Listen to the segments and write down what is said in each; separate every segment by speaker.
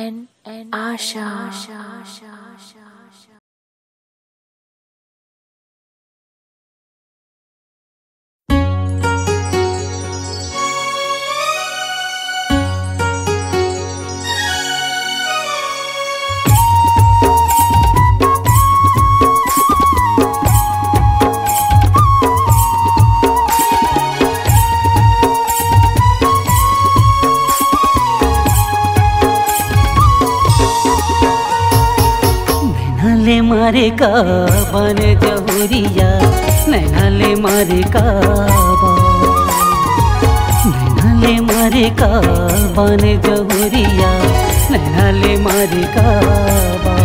Speaker 1: and Asha.
Speaker 2: मारे काबन जहुरिया नैनाले मारे काबा, नैनाले मारे काबन जहुरिया नैनाले मारे काबा।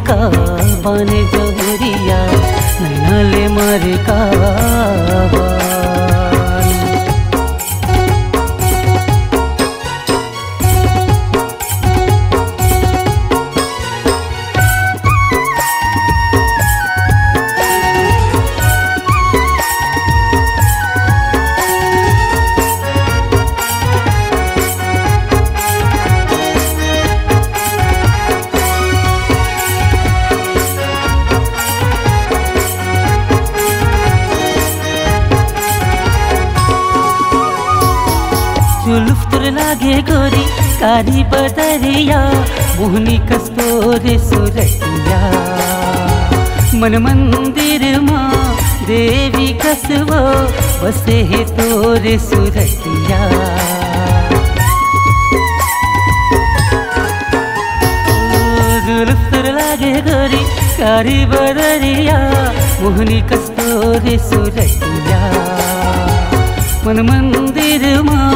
Speaker 2: काबन जहुरिया नैनाले मारे काबा। जुल्फ तुर लागे गोरी कारी बदरिया मोहनी कस्तूरी सुरतिया। मन मंदिर माँ देवी कसवो बसे है तोरे सुरतिया। जुल्फ तुर लागे गोरी कारी बदरिया मोहनी कस्तूरी सुरतिया। मन मंदिर माँ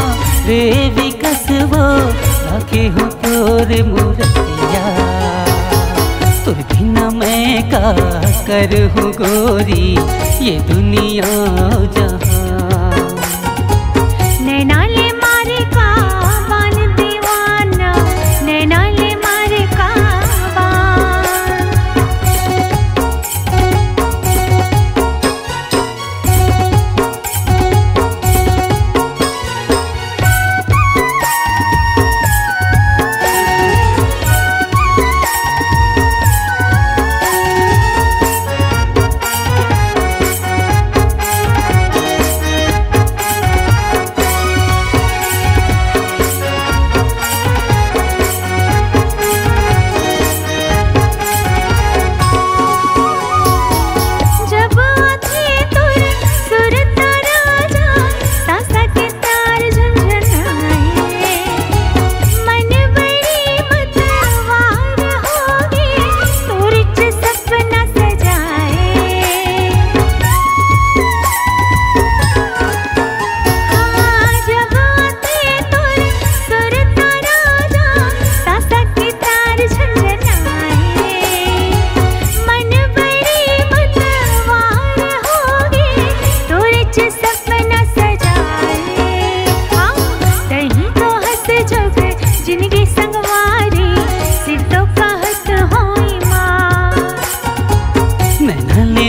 Speaker 2: देवी कसवो आके हो तोरे मूर्तिया। तुर बिना मैं का करूँ गोरी ये दुनिया जहाँ।
Speaker 3: नैनाले मारे काबन दीवाना नैनाले मारे काबा।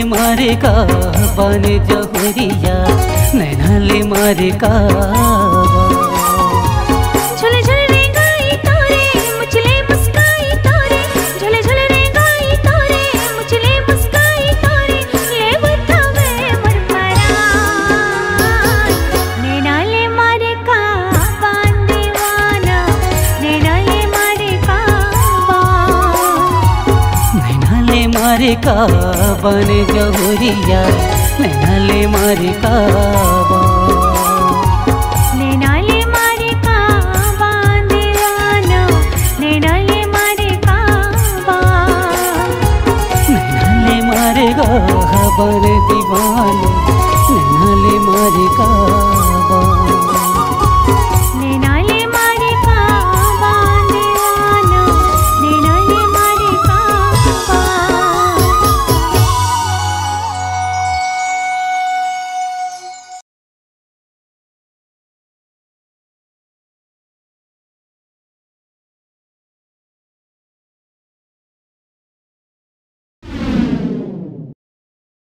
Speaker 2: मारे काबन जहुरिया नैनाले मारे काबा।
Speaker 3: झूले झूले रे गाई तोरे मुचले मुस्काई तोरे। झूले झूले रे गाई तोरे मुचले मुस्काई तोरे। ले बतावे मोर परान नैनाले मारे काबन दीवाना नैनाले मारे काबा।
Speaker 2: नैनाले मारे काबन जहुरिया नैनाले मारे काबा।